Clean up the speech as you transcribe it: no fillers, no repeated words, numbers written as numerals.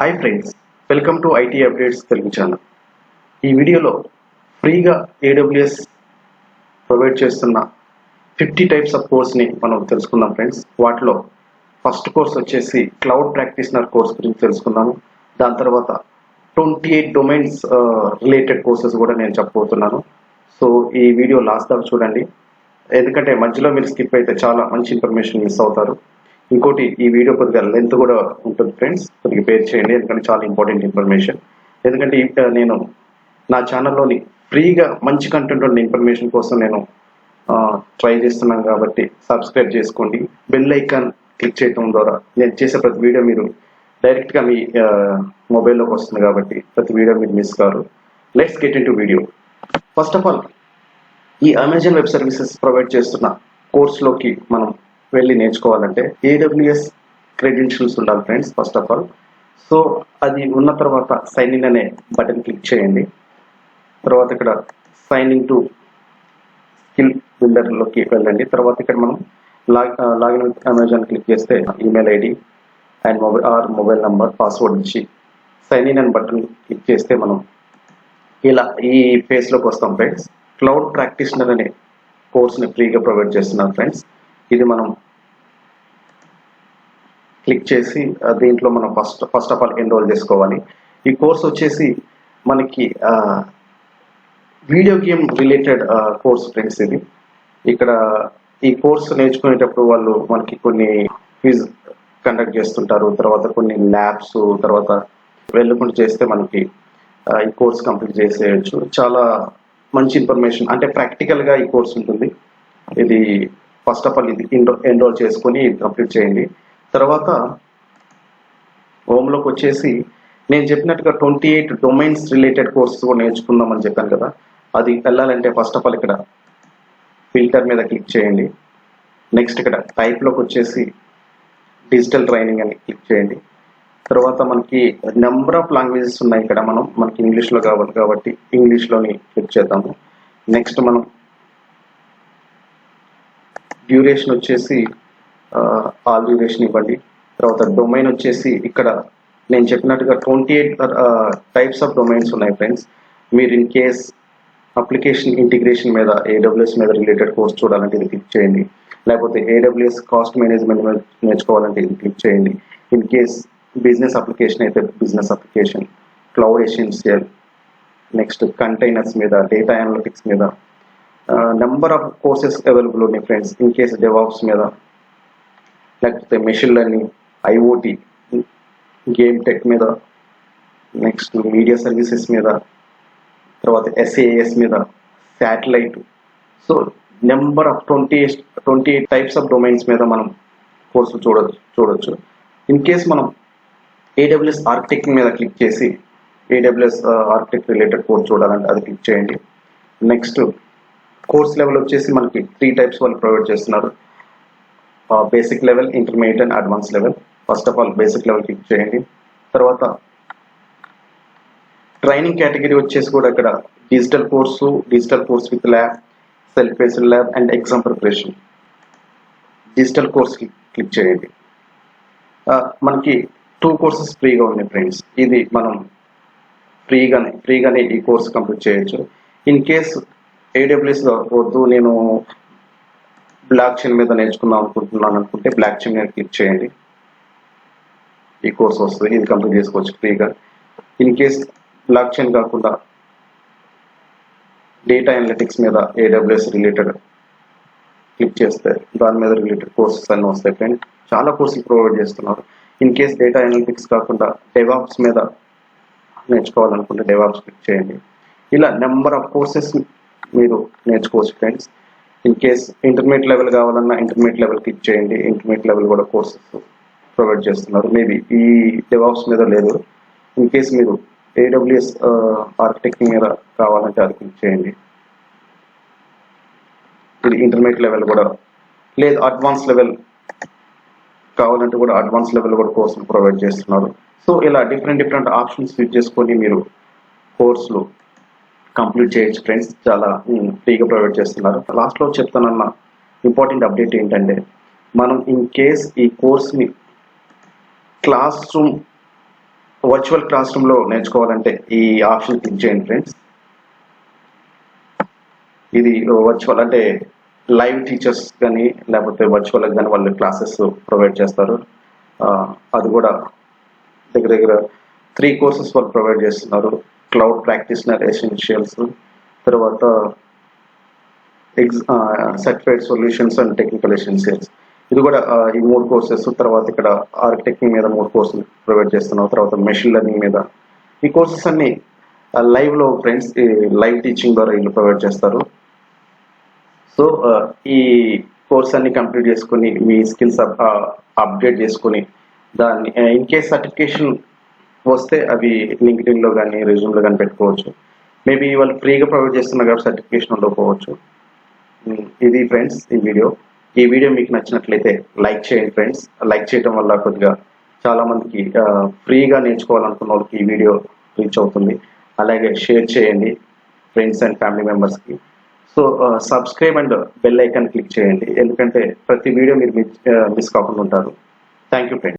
Hi friends, welcome to IT updates Telugu channel. ఈ వీడియోలో ఫ్రీగా AWS ప్రొవైడ్ చేస్తున్న 50 టైప్స్ ఆఫ్ కోర్స్ని మనం తెలుసుకుందాం ఫ్రెండ్స్. వాటిలో ఫస్ట్ కోర్స్ వచ్చేసి క్లౌడ్ ప్రాక్టీషనర్ కోర్స్ గురించి తెలుసుకుందాము. దాని తర్వాత 28 డొమైన్స్ రిలేటెడ్ కోర్సెస్ కూడా నేను చెప్పబోతున్నాను. సో ఈ వీడియో లాస్ట్ దాకా చూడండి, ఎందుకంటే మధ్యలో మీరు స్కిప్ అయితే చాలా మంచి ఇన్ఫర్మేషన్ మిస్ అవుతారు. ఇంకోటి, ఈ వీడియో కొద్దిగా లెంత్ కూడా ఉంటుంది ఫ్రెండ్స్, కొద్దిగా పేర్ చేయండి, ఎందుకంటే చాలా ఇంపార్టెంట్ ఇన్ఫర్మేషన్. ఎందుకంటే నేను నా ఛానల్లోని ఫ్రీగా మంచి కంటెంట్ ఉన్న ఇన్ఫర్మేషన్ కోసం నేను ట్రై చేస్తున్నాను కాబట్టి సబ్స్క్రైబ్ చేసుకోండి. బెల్ ఐకాన్ క్లిక్ చేయడం ద్వారా నేను చేసే ప్రతి వీడియో మీరు డైరెక్ట్గా మీ మొబైల్లోకి వస్తుంది కాబట్టి ప్రతి వీడియో మీరు miss car. Let's get in to video. First of all, ఈ అమెజాన్ వెబ్ సర్వీసెస్ ప్రొవైడ్ చేస్తున్న కోర్సులోకి మనం వెళ్ళి నేర్చుకోవాలంటే AWS క్రెడెన్షియల్స్ ఉండాలి friends first of all. So అది ఉన్న తర్వాత సైన్ ఇన్ అనే బటన్ క్లిక్ చేయండి. తర్వాత ఇక్కడ సైన్ ఇన్ టు స్కిల్ బిల్డర్లోకి వెళ్ళండి. తర్వాత ఇక్కడ మనం లాగిన్ విత్ అమెజాన్ క్లిక్ చేస్తే email ID and mobile number password ఇచ్చి సైన్ ఇన్ అనే బటన్ క్లిక్ చేస్తే మనం ఇలా ఈ పేజ్లోకి వస్తాం ఫ్రెండ్స్. క్లౌడ్ ప్రాక్టీషనర్ అనే కోర్స్ని ఫ్రీగా ప్రొవైడ్ చేస్తున్నారు ఫ్రెండ్స్. ఇది మనం క్లిక్ చేసి దీంట్లో మనం ఫస్ట్ ఆఫ్ ఆల్ ఎన్రోల్ చేసుకోవాలి. ఈ కోర్స్ వచ్చేసి మనకి video game related course friends. ఇది ఇక్కడ ఈ కోర్స్ నేర్చుకునేటప్పుడు వాళ్ళు మనకి కొన్ని క్విజ్ కండక్ట్ చేస్తుంటారు, తర్వాత కొన్ని ల్యాబ్స్, తర్వాత వెళ్ళకుండా చేస్తే మనకి ఈ కోర్స్ కంప్లీట్ చేసేయచ్చు. చాలా మంచి ఇన్ఫర్మేషన్, అంటే ప్రాక్టికల్గా ఈ కోర్స్ ఉంటుంది. ఇది ఫస్ట్ ఆఫ్ ఆల్ ఇది ఎన్రోల్ చేసుకొని కంప్లీట్ చేయండి. తర్వాత హోమ్లోకి వచ్చేసి నేను చెప్పినట్టుగా 28 డొమైన్స్ రిలేటెడ్ కోర్సెస్ కూడా నేర్చుకుందామని చెప్పాను కదా, అది వెళ్ళాలంటే ఫస్ట్ ఆఫ్ ఆల్ ఇక్కడ ఫిల్టర్ మీద క్లిక్ చేయండి. నెక్స్ట్ ఇక్కడ టైప్లోకి వచ్చేసి డిజిటల్ ట్రైనింగ్ అని క్లిక్ చేయండి. తర్వాత మనకి నెంబర్ ఆఫ్ లాంగ్వేజెస్ ఉన్నాయి ఇక్కడ, మనకి ఇంగ్లీష్లో కావాలి కాబట్టి ఇంగ్లీష్లోని క్లిక్ చేద్దాము. నెక్స్ట్ మనం డ్యూరేషన్ వచ్చేసి ఆల్ డ్యూరేషన్ ఇవ్వండి. తర్వాత డొమైన్ వచ్చేసి ఇక్కడ నేను చెప్పినట్టుగా 28 టైప్స్ ఆఫ్ డొమైన్స్ ఉన్నాయి ఫ్రెండ్స్. మీరు ఇన్ కేస్ అప్లికేషన్ ఇంటిగ్రేషన్ మీద AWS మీద రిలేటెడ్ కోర్స్ చూడాలంటే ఇది క్లిక్ చేయండి. లేకపోతే AWS కాస్ట్ మేనేజ్మెంట్ మీద నేర్చుకోవాలంటే ఇది క్లిక్ చేయండి. ఇన్ కేస్ బిజినెస్ అప్లికేషన్ అయితే business application, cloud essential, next containers మీద, డేటా అనలిటిక్స్ మీద నెంబర్ ఆఫ్ కోర్సెస్ అవైలబుల్ ఉన్నాయి ఫ్రెండ్స్. ఇన్ కేస్ డెవాప్స్ మీద, లేకపోతే machine learning, IoT, game tech మీద, నెక్స్ట్ మీడియా సర్వీసెస్ మీద, తర్వాత SAS మీద, satellite. So number of 28 types of domains మీద మనం కోర్సులు చూడొచ్చు. ఇన్ కేస్ మనం AWS ఆర్కిటెక్ట్ మీద క్లిక్ చేసి AWS ఆర్కిటెక్ట్ రిలేటెడ్ కోర్స్ చూడాలంటే అది క్లిక్ చేయండి. నెక్స్ట్ కోర్స్ లెవెల్ వచ్చేసి మనకి 3 టైప్స్ వాళ్ళు ప్రొవైడ్ చేస్తున్నారు: basic level, intermediate and advance level. First of all basic level click చేయండి. తర్వాత ట్రైనింగ్ కేటగిరీ వచ్చేసి కూడా ఇక్కడ digital course with lab, self based lab and exam preparation. Digital course click చేయండి. మనకి 2 కోర్సెస్ ఫ్రీగా ఉన్నాయి ఫ్రెండ్స్. ఇది మనం ఫ్రీగానే ఈ కోర్స్ కంప్లీట్ చేయొచ్చు. ఇన్ కేస్ AWS వద్దు, నేను బ్లాక్ చైన్ మీద నేర్చుకుందాం అనుకుంటున్నాను అనుకుంటే బ్లాక్ చైన్ మీద క్లిక్ చేయండి. ఈ కోర్స్ వస్తుంది, ఇది కంప్లీట్ చేసుకోవచ్చు ఫ్రీగా. ఇన్ కేస్ బ్లాక్ చైన్ కాకుండా డేటా అనలిటిక్స్ మీద AWS రిలేటెడ్ క్లిక్ చేస్తే దాని మీద రిలేటెడ్ కోర్సెస్ అన్నీ వస్తాయి ఫ్రెండ్స్. చాలా కోర్సులు ప్రొవైడ్ చేస్తున్నారు. ఇన్ కేస్ డేటా అనలిటిక్స్ కాకుండా డెవాప్స్ మీద నేర్చుకోవాలనుకుంటే డెవాప్స్ క్లిక్ చేయండి. ఇలా నెంబర్ ఆఫ్ కోర్సెస్ మీరు నేర్చుకోవచ్చు friends. In case intermediate level కావాలన్నా ఇంటర్మీడియట్ లెవెల్ క్లిక్ చేయండి. ఇంటర్మీడియట్ లెవెల్ కూడా కోర్సెస్ ప్రొవైడ్ చేస్తున్నారు. మేబీ ఈ డెవాప్స్ మీద లేదు. ఇన్ కేస్ మీరు AWS ఆర్కిటెక్ట్ మీద కావాలంటే అది క్లిక్ చేయండి. ఇది ఇంటర్మీడియట్ లెవెల్ కూడా లేదు, అడ్వాన్స్ లెవెల్ కావాలంటే కూడా అడ్వాన్స్ లెవెల్ కూడా కోర్సులు ప్రొవైడ్ చేస్తున్నారు. సో ఇలా డిఫరెంట్ ఆప్షన్స్ యూజ్ చేసుకొని మీరు కోర్సులు కంప్లీట్ చేయొచ్చు ఫ్రెండ్స్. చాలా ఫ్రీగా ప్రొవైడ్ చేస్తున్నారు. లాస్ట్లో చెప్తానన్న ఇంపార్టెంట్ అప్డేట్ ఏంటంటే, మనం ఇన్ కేస్ ఈ కోర్స్ని క్లాస్ రూమ్ వర్చువల్ క్లాస్ రూమ్లో నేర్చుకోవాలంటే ఈ ఆప్షన్ క్లిక్ చేయండి ఫ్రెండ్స్. ఇది వర్చువల్ అంటే లైవ్ టీచర్స్ కానీ లేకపోతే వర్చువల్ కానీ వాళ్ళు క్లాసెస్ ప్రొవైడ్ చేస్తారు. అది కూడా దగ్గర 3 కోర్సెస్ వాళ్ళు ప్రొవైడ్ చేస్తున్నారు. క్లౌడ్ ప్రాక్టిషనర్ ఎసెన్షియల్స్, తర్వాత certified solutions and technical essentials. ఇది కూడా ఈ 3 కోర్సెస్. తర్వాత ఇక్కడ ఆర్కిటెక్టింగ్ మీద 3 కోర్సులు ప్రొవైడ్ చేస్తున్నాం. తర్వాత మెషిన్ లెర్నింగ్ మీద. ఈ కోర్సెస్ అన్ని లైవ్లో ఫ్రెండ్స్ లైవ్ టీచింగ్ ద్వారా వీళ్ళు ప్రొవైడ్ చేస్తారు. సో ఈ కోర్స్ అన్ని కంప్లీట్ చేసుకొని మీ స్కిల్స్ అప్డేట్ చేసుకొని దాన్ని ఇన్ కేస్ సర్టిఫికేషన్ వస్తే అవి లింక్డ్ఇన్లో కానీ రెజ్యూమ్లో కానీ పెట్టుకోవచ్చు. మేబీ వాళ్ళు ఫ్రీగా ప్రొవైడ్ చేస్తున్నారు కాబట్టి సర్టిఫికేషన్ ఉండకపోవచ్చు. ఇది ఫ్రెండ్స్ ఈ వీడియో మీకు నచ్చినట్లయితే లైక్ చేయండి ఫ్రెండ్స్. లైక్ చేయడం వల్ల కొద్దిగా చాలా మందికి ఫ్రీగా నేర్చుకోవాలనుకున్న వాళ్ళకి ఈ వీడియో రీచ్ అవుతుంది. అలాగే షేర్ చేయండి ఫ్రెండ్స్ అండ్ ఫ్యామిలీ మెంబర్స్కి. So subscribe and bell icon click చేయండి, ఎందుకంటే ప్రతి వీడియో మీరు మిస్ కాకుండా ఉంటారు. Thank you friends.